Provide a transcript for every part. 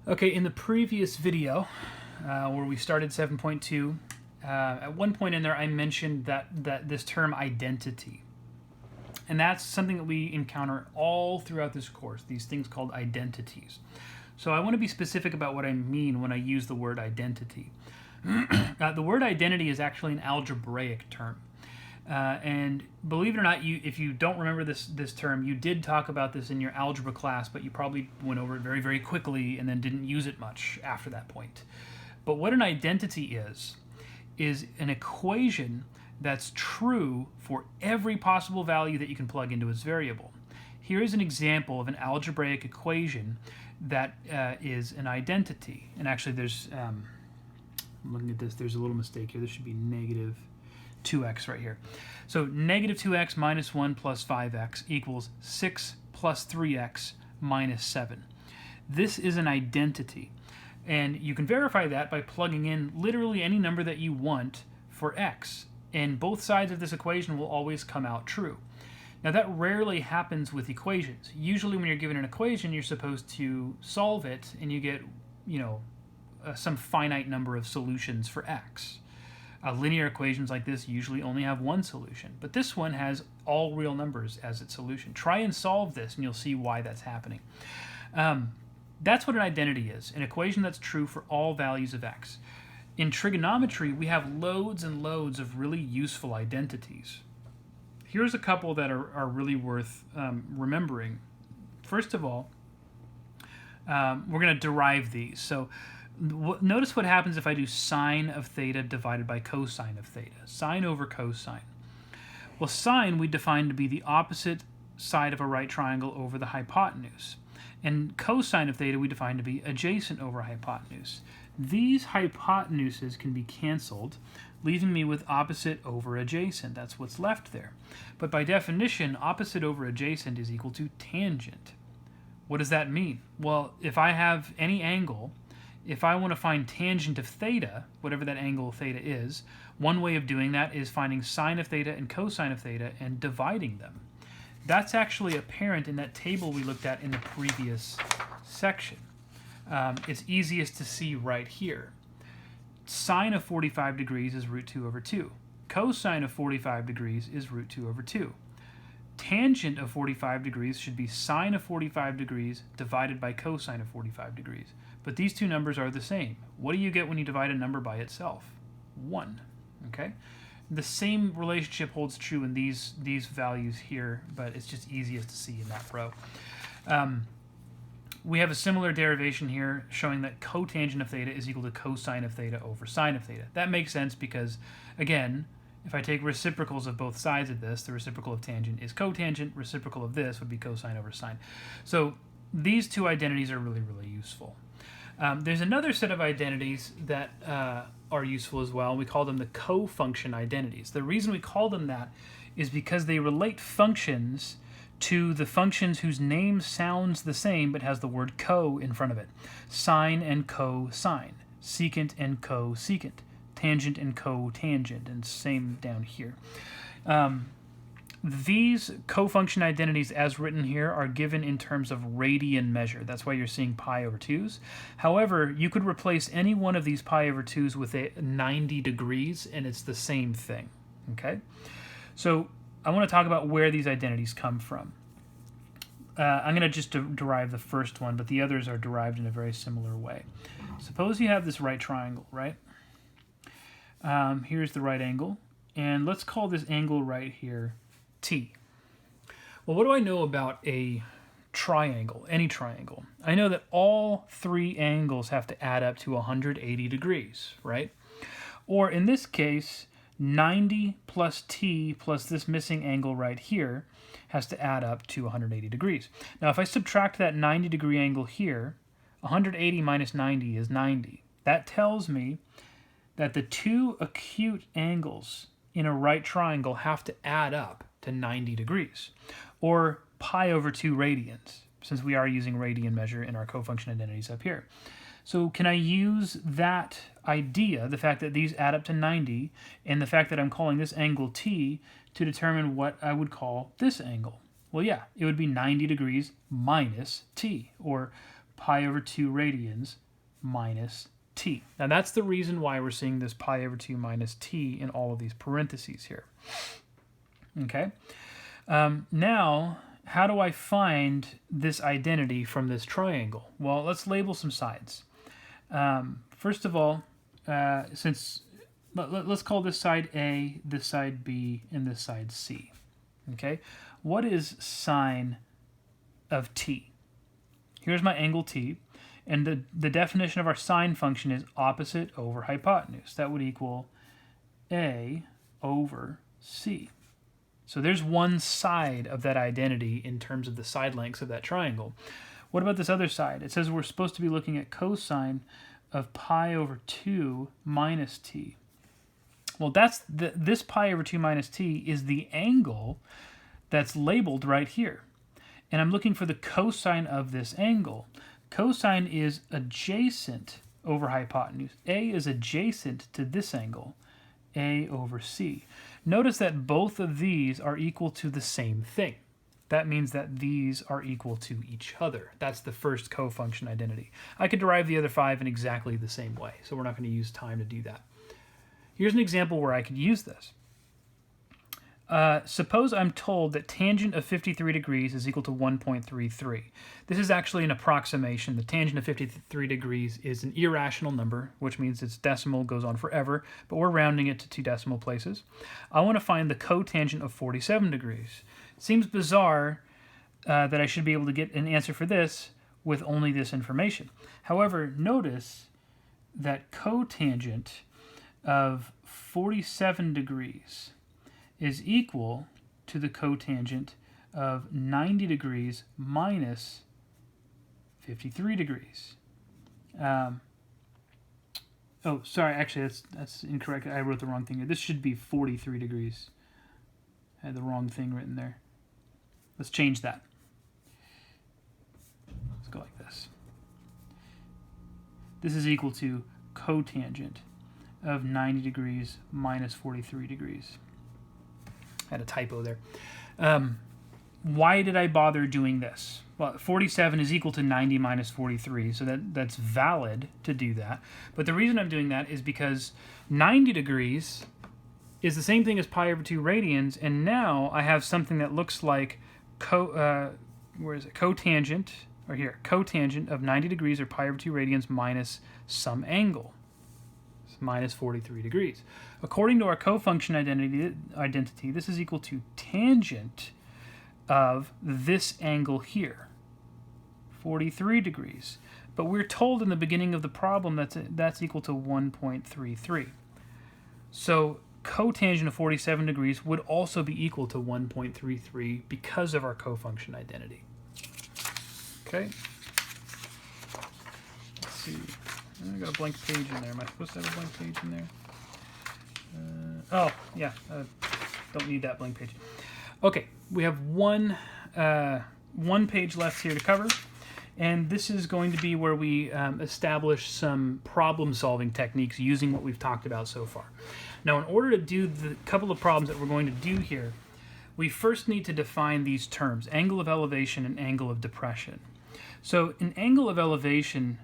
Okay, in the previous video, where we started 7.2, at one point in there I mentioned that this term identity. And that's something that we encounter all throughout this course, these things called identities. So I want to be specific about what I mean when I use the word identity. The word identity is actually an algebraic term. And believe it or not, if you don't remember this term, you did talk about this in your algebra class, but you probably went over it very, very quickly and then didn't use it much after that point. But what an identity is an equation that's true for every possible value that you can plug into its variable. Here is an example of an algebraic equation that is an identity. And actually there's, I'm looking at this, there's a little mistake here. There should be negative 2x right here. So negative 2x minus 1 plus 5x equals 6 plus 3x minus 7. This is an identity. And you can verify that by plugging in literally any number that you want for x. And both sides of this equation will always come out true. Now that rarely happens with equations. Usually when you're given an equation, you're supposed to solve it and you get, some finite number of solutions for x. Linear equations like this usually only have one solution, but this one has all real numbers as its solution. Try and solve this and you'll see why that's happening. That's what an identity is, an equation that's true for all values of x. In trigonometry, we have loads and loads of really useful identities. Here's a couple that are really worth remembering. First of all, we're going to derive these. So notice what happens if I do sine of theta divided by cosine of theta. Sine over cosine. Well, sine we define to be the opposite side of a right triangle over the hypotenuse. And cosine of theta we define to be adjacent over hypotenuse. These hypotenuses can be canceled, leaving me with opposite over adjacent. That's what's left there. But by definition, opposite over adjacent is equal to tangent. What does that mean? Well, if I have any angle, if I want to find tangent of theta, whatever that angle theta is, one way of doing that is finding sine of theta and cosine of theta and dividing them. That's actually apparent in that table we looked at in the previous section. It's easiest to see right here. Sine of 45 degrees is root 2 over 2. Cosine of 45 degrees is root 2 over 2. Tangent of 45 degrees should be sine of 45 degrees divided by cosine of 45 degrees. But these two numbers are the same. What do you get when you divide a number by itself? 1. Okay? The same relationship holds true in these values here, but it's just easiest to see in that row. We have a similar derivation here showing that cotangent of theta is equal to cosine of theta over sine of theta. That makes sense because, again, if I take reciprocals of both sides of this, the reciprocal of tangent is cotangent, reciprocal of this would be cosine over sine. So these two identities are really, really useful. There's another set of identities that are useful as well. We call them the co-function identities. The reason we call them that is because they relate functions to the functions whose name sounds the same but has the word co in front of it. Sine and cosine, secant and cosecant, tangent and cotangent, and same down here. These co-function identities as written here are given in terms of radian measure. That's why you're seeing pi over 2's. However, you could replace any one of these pi over 2's with a 90 degrees and it's the same thing. Okay? So I want to talk about where these identities come from. I'm going to just derive the first one, but the others are derived in a very similar way. Suppose you have this right triangle, right? Here's the right angle, and let's call this angle right here T. Well, what do I know about a triangle, any triangle? I know that all three angles have to add up to 180 degrees, right? Or in this case, 90 plus T plus this missing angle right here has to add up to 180 degrees. Now, if I subtract that 90 degree angle here, 180 minus 90 is 90. That tells me that the two acute angles in a right triangle have to add up to 90 degrees, or pi over 2 radians, since we are using radian measure in our co-function identities up here. So can I use that idea, the fact that these add up to 90, and the fact that I'm calling this angle T, to determine what I would call this angle? Well, yeah, it would be 90 degrees minus T, or pi over 2 radians minus t. Now that's the reason why we're seeing this pi over 2 minus t in all of these parentheses here. Okay. Now, how do I find this identity from this triangle? Well, let's label some sides. First of all, let's call this side A, this side B, and this side C. Okay. What is sine of t? Here's my angle t, and the definition of our sine function is opposite over hypotenuse. That would equal A over C. So there's one side of that identity in terms of the side lengths of that triangle. What about this other side? It says we're supposed to be looking at cosine of pi over 2 minus t. Well, this pi over 2 minus t is the angle that's labeled right here. And I'm looking for the cosine of this angle. Cosine is adjacent over hypotenuse. A is adjacent to this angle, A over C. Notice that both of these are equal to the same thing. That means that these are equal to each other. That's the first cofunction identity. I could derive the other 5 in exactly the same way, so we're not going to use time to do that. Here's an example where I could use this. Suppose I'm told that tangent of 53 degrees is equal to 1.33. This is actually an approximation. The tangent of 53 degrees is an irrational number, which means its decimal goes on forever, but we're rounding it to 2 decimal places. I want to find the cotangent of 47 degrees. It seems bizarre that I should be able to get an answer for this with only this information. However, notice that cotangent of 47 degrees is equal to the cotangent of 90 degrees minus 53 degrees. Oh, sorry, actually that's incorrect. I wrote the wrong thing here. This should be 43 degrees. I had the wrong thing written there. Let's change that. Let's go like this. This is equal to cotangent of 90 degrees minus 43 degrees. I had a typo there. Why did I bother doing this? Well, 47 is equal to 90 minus 43, so that's valid to do that. But the reason I'm doing that is because 90 degrees is the same thing as pi over 2 radians, and now I have something that looks like cotangent, or here, cotangent of 90 degrees or pi over 2 radians minus some angle. Minus 43 degrees. According to our cofunction identity, this is equal to tangent of this angle here, 43 degrees. But we're told in the beginning of the problem that's equal to 1.33. So cotangent of 47 degrees would also be equal to 1.33 because of our cofunction identity. Okay. Let's see. I got a blank page in there. Am I supposed to have a blank page in there? Oh, yeah. Don't need that blank page. Okay, we have one page left here to cover, and this is going to be where we establish some problem-solving techniques using what we've talked about so far. Now, in order to do the couple of problems that we're going to do here, we first need to define these terms, angle of elevation and angle of depression. So, an angle of elevation,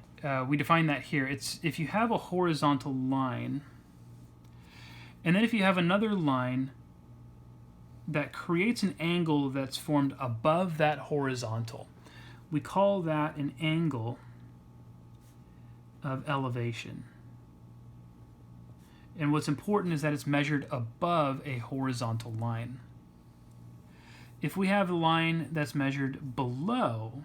we define that here. It's if you have a horizontal line, and then if you have another line that creates an angle that's formed above that horizontal, we call that an angle of elevation. And what's important is that it's measured above a horizontal line. If we have a line that's measured below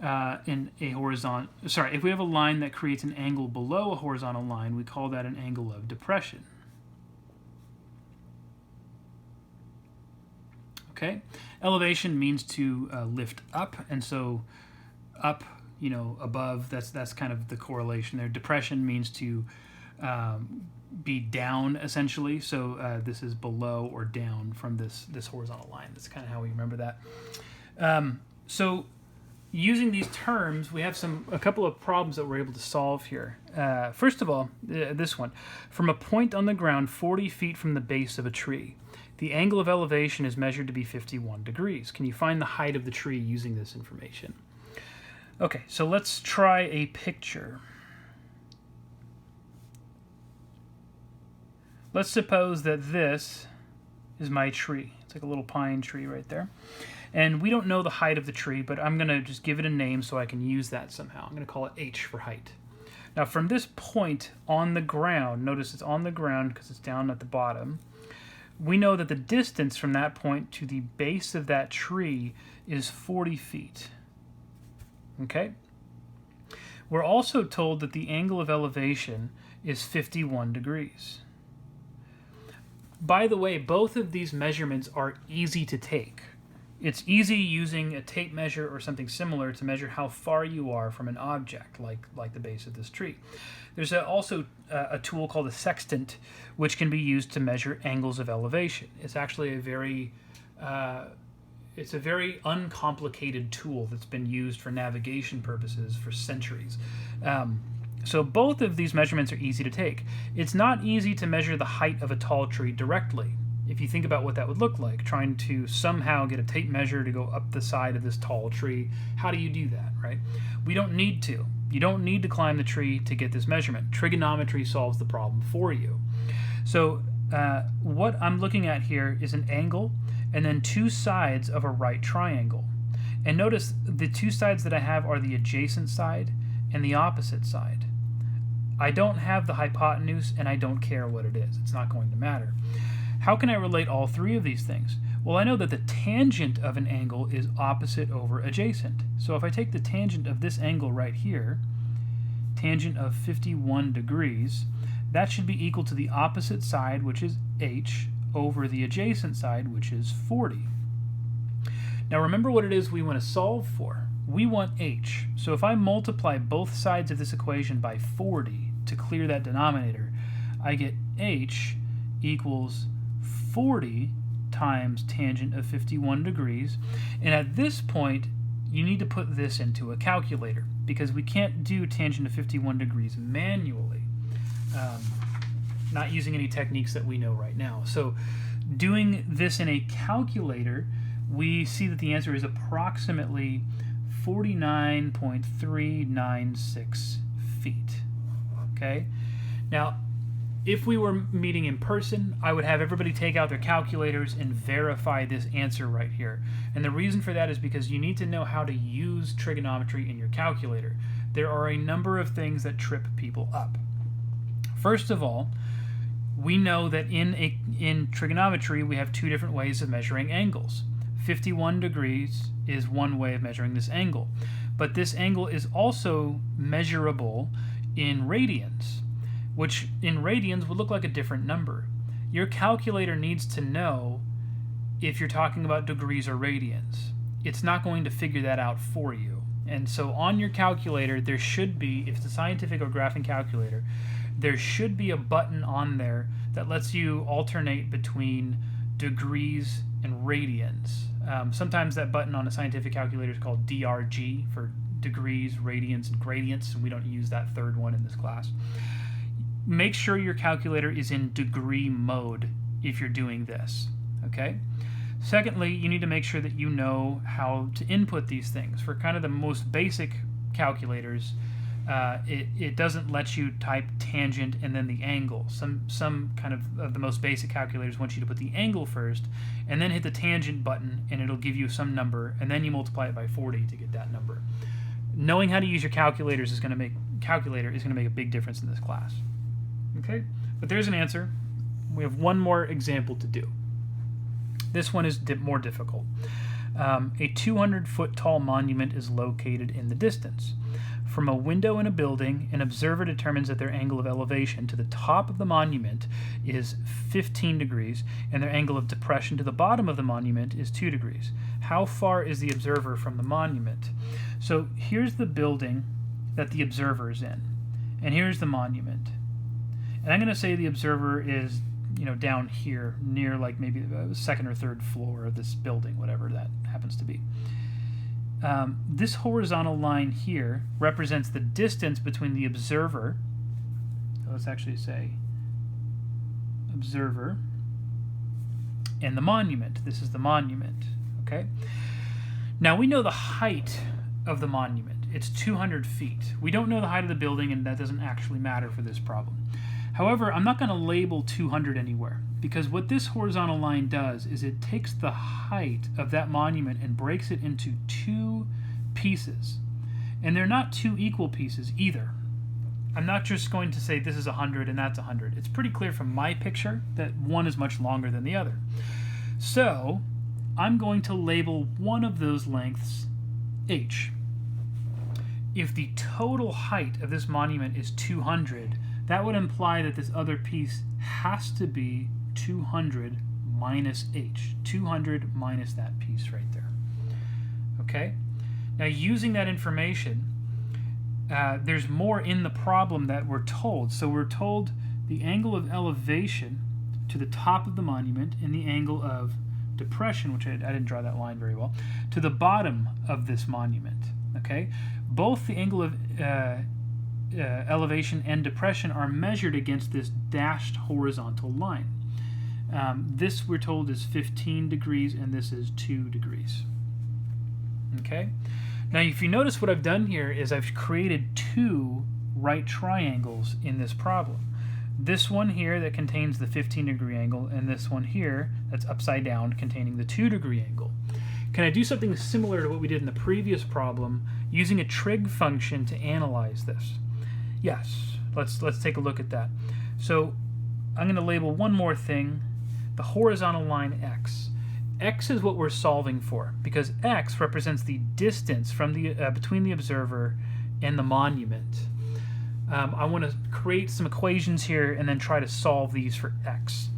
if we have a line that creates an angle below a horizontal line, we call that an angle of depression. Okay, elevation means to lift up, and so up, above. That's kind of the correlation there. Depression means to be down, essentially. So this is below or down from this horizontal line. That's kind of how we remember that. So using these terms, we have a couple of problems that we're able to solve here. First of all, this one. From a point on the ground 40 feet from the base of a tree, the angle of elevation is measured to be 51 degrees. Can you find the height of the tree using this information? Okay, so let's try a picture. Let's suppose that this is my tree. It's like a little pine tree right there. And we don't know the height of the tree, but I'm going to just give it a name so I can use that somehow. I'm going to call it H for height. Now from this point on the ground, notice it's on the ground because it's down at the bottom, we know that the distance from that point to the base of that tree is 40 feet. Okay? We're also told that the angle of elevation is 51 degrees. By the way, both of these measurements are easy to take. It's easy using a tape measure or something similar to measure how far you are from an object, like the base of this tree. There's also a tool called a sextant, which can be used to measure angles of elevation. It's actually a very uncomplicated tool that's been used for navigation purposes for centuries. So both of these measurements are easy to take. It's not easy to measure the height of a tall tree directly. If you think about what that would look like, trying to somehow get a tape measure to go up the side of this tall tree, how do you do that, right? We don't need to. You don't need to climb the tree to get this measurement. Trigonometry solves the problem for you. So what I'm looking at here is an angle and then two sides of a right triangle. And notice the two sides that I have are the adjacent side and the opposite side. I don't have the hypotenuse and I don't care what it is. It's not going to matter. How can I relate all three of these things? Well, I know that the tangent of an angle is opposite over adjacent. So if I take the tangent of this angle right here, tangent of 51 degrees, that should be equal to the opposite side, which is h, over the adjacent side, which is 40. Now remember what it is we want to solve for. We want h. So if I multiply both sides of this equation by 40 to clear that denominator, I get h equals 40 times tangent of 51 degrees. And at this point, you need to put this into a calculator because we can't do tangent of 51 degrees manually, not using any techniques that we know right now. So doing this in a calculator, we see that the answer is approximately 49.396 feet. Okay? Now, if we were meeting in person, I would have everybody take out their calculators and verify this answer right here. And the reason for that is because you need to know how to use trigonometry in your calculator. There are a number of things that trip people up. First of all, we know that in trigonometry we have two different ways of measuring angles. 51 degrees is one way of measuring this angle. But this angle is also measurable in radians, which in radians would look like a different number. Your calculator needs to know if you're talking about degrees or radians. It's not going to figure that out for you. And so on your calculator, there should be, if it's a scientific or graphing calculator, there should be a button on there that lets you alternate between degrees and radians. Sometimes that button on a scientific calculator is called DRG for degrees, radians, and gradients, and we don't use that third one in this class. Make sure your calculator is in degree mode if you're doing this, okay? Secondly, you need to make sure that you know how to input these things. For kind of the most basic calculators, it doesn't let you type tangent and then the angle. Some kind of the most basic calculators want you to put the angle first and then hit the tangent button and it'll give you some number and then you multiply it by 40 to get that number. Knowing how to use your calculators is going to make a big difference in this class. Okay, but there's an answer. We have one more example to do. This one is more difficult. A 200-foot tall monument is located in the distance. From a window in a building, an observer determines that their angle of elevation to the top of the monument is 15 degrees, and their angle of depression to the bottom of the monument is 2 degrees. How far is the observer from the monument? So here's the building that the observer is in, and here's the monument. And I'm going to say the observer is, down here near like maybe the second or third floor of this building, whatever that happens to be. This horizontal line here represents the distance between the observer. So let's actually say observer and the monument. This is the monument, okay? Now we know the height of the monument. It's 200 feet. We don't know the height of the building, and that doesn't actually matter for this problem. However, I'm not going to label 200 anywhere, because what this horizontal line does is it takes the height of that monument and breaks it into two pieces. And they're not two equal pieces either. I'm not just going to say this is 100 and that's 100. It's pretty clear from my picture that one is much longer than the other. So I'm going to label one of those lengths h. If the total height of this monument is 200, that would imply that this other piece has to be 200 minus h. 200 minus that piece right there. Okay? Now, using that information, there's more in the problem that we're told. So we're told the angle of elevation to the top of the monument and the angle of depression, which I didn't draw that line very well, to the bottom of this monument. Okay? Both the angle of elevation and depression are measured against this dashed horizontal line. This, we're told, is 15 degrees, and this is 2 degrees. Okay? Now, if you notice, what I've done here is I've created two right triangles in this problem. This one here that contains the 15-degree angle, and this one here that's upside down containing the 2-degree angle. Can I do something similar to what we did in the previous problem using a trig function to analyze this? Yes, let's take a look at that. So I'm going to label one more thing, the horizontal line x. X is what we're solving for, because x represents the distance from the between the observer and the monument. I want to create some equations here and then try to solve these for x.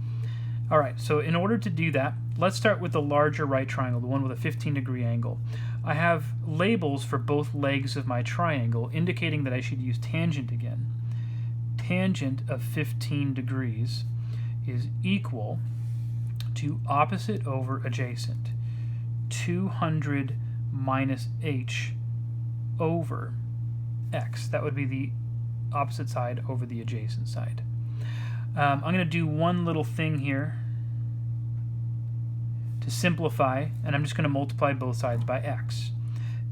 All right, so in order to do that, let's start with the larger right triangle, the one with a 15-degree angle. I have labels for both legs of my triangle, indicating that I should use tangent again. Tangent of 15 degrees is equal to opposite over adjacent. 200 minus h over x. That would be the opposite side over the adjacent side. I'm going to do one little thing here to simplify, and I'm just going to multiply both sides by x.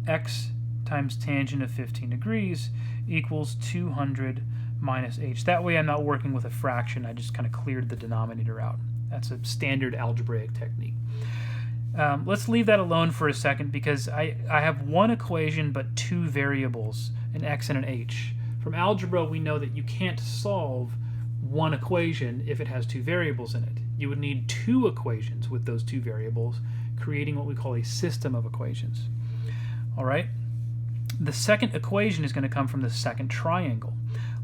X times tangent of 15 degrees equals 200 minus h. That way I'm not working with a fraction, I just kind of cleared the denominator out. That's a standard algebraic technique. Let's leave that alone for a second, because I have one equation but two variables, an x and an h. From algebra, we know that you can't solve one equation if it has two variables in it. You would need two equations with those two variables, creating what we call a system of equations. All right? The second equation is going to come from the second triangle.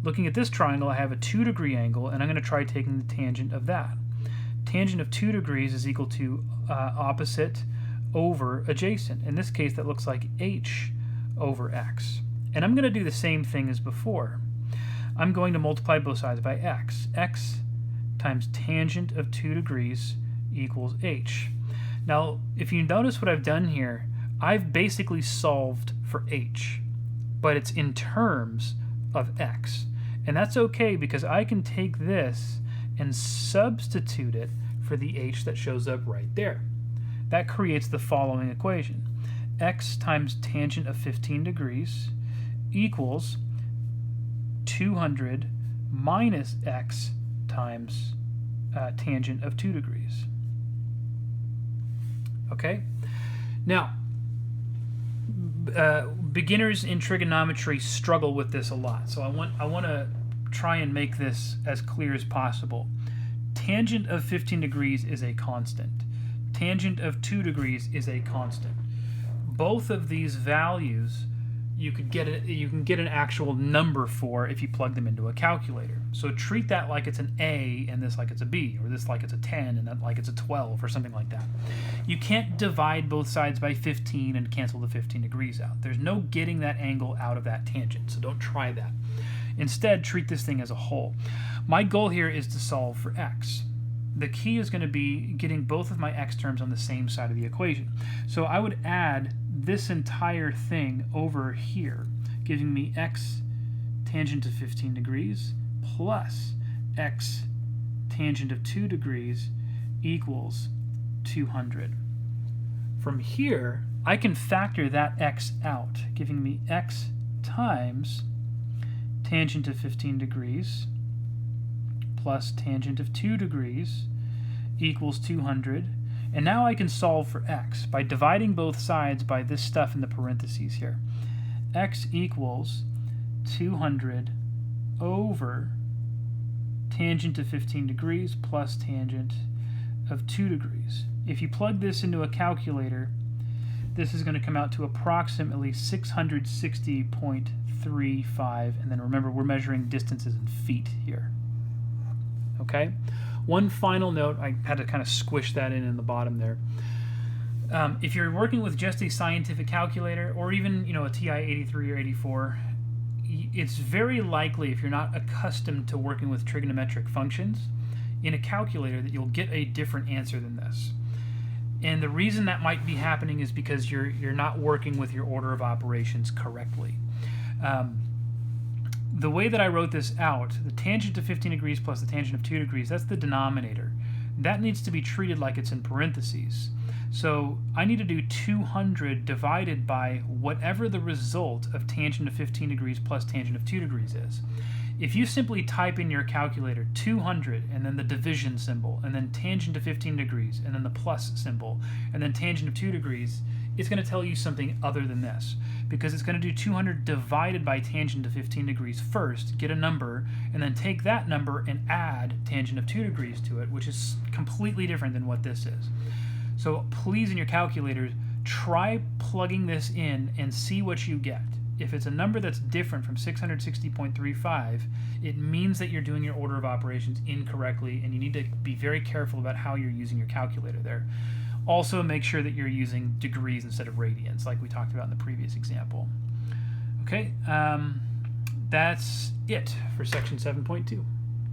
Looking at this triangle, I have a 2-degree angle, and I'm going to try taking the tangent of that. Tangent of 2 degrees is equal to opposite over adjacent. In this case, that looks like h over x. And I'm going to do the same thing as before. I'm going to multiply both sides by x. X times tangent of 2 degrees equals h. Now, if you notice what I've done here, I've basically solved for h, but it's in terms of x. And that's okay, because I can take this and substitute it for the h that shows up right there. That creates the following equation. X times tangent of 15 degrees equals 200 minus x times tangent of 2 degrees. Okay? Now, beginners in trigonometry struggle with this a lot, so I want to try and make this as clear as possible. Tangent of 15 degrees is a constant. Tangent of 2 degrees is a constant. Both of these values you can get an actual number for if you plug them into a calculator. So treat that like it's an A and this like it's a B, or this like it's a 10 and that like it's a 12, or something like that. You can't divide both sides by 15 and cancel the 15 degrees out. There's no getting that angle out of that tangent, so don't try that. Instead, treat this thing as a whole. My goal here is to solve for x. The key is going to be getting both of my x terms on the same side of the equation. So I would add this entire thing over here, giving me x tangent of 15 degrees plus x tangent of 2 degrees equals 200. From here, I can factor that x out, giving me x times tangent of 15 degrees plus tangent of 2 degrees equals 200. And now I can solve for x by dividing both sides by this stuff in the parentheses here. X equals 200 over tangent of 15 degrees plus tangent of 2 degrees. If you plug this into a calculator, this is going to come out to approximately 660.35, and then remember we're measuring distances in feet here. Okay? One final note, I had to kind of squish that in the bottom there. If you're working with just a scientific calculator, or even a TI 83 or 84, it's very likely, if you're not accustomed to working with trigonometric functions in a calculator, that you'll get a different answer than this. And the reason that might be happening is because you're not working with your order of operations correctly. The way that I wrote this out, the tangent of 15 degrees plus the tangent of 2 degrees, that's the denominator. That needs to be treated like it's in parentheses. So I need to do 200 divided by whatever the result of tangent of 15 degrees plus tangent of 2 degrees is. If you simply type in your calculator 200 and then the division symbol and then tangent of 15 degrees and then the plus symbol and then tangent of 2 degrees, it's going to tell you something other than this, because it's going to do 200 divided by tangent of 15 degrees first, get a number, and then take that number and add tangent of 2 degrees to it, which is completely different than what this is. So please, in your calculators, try plugging this in and see what you get. If it's a number that's different from 660.35, it means that you're doing your order of operations incorrectly, and you need to be very careful about how you're using your calculator there. Also, make sure that you're using degrees instead of radians, like we talked about in the previous example. Okay, that's it for section 7.2.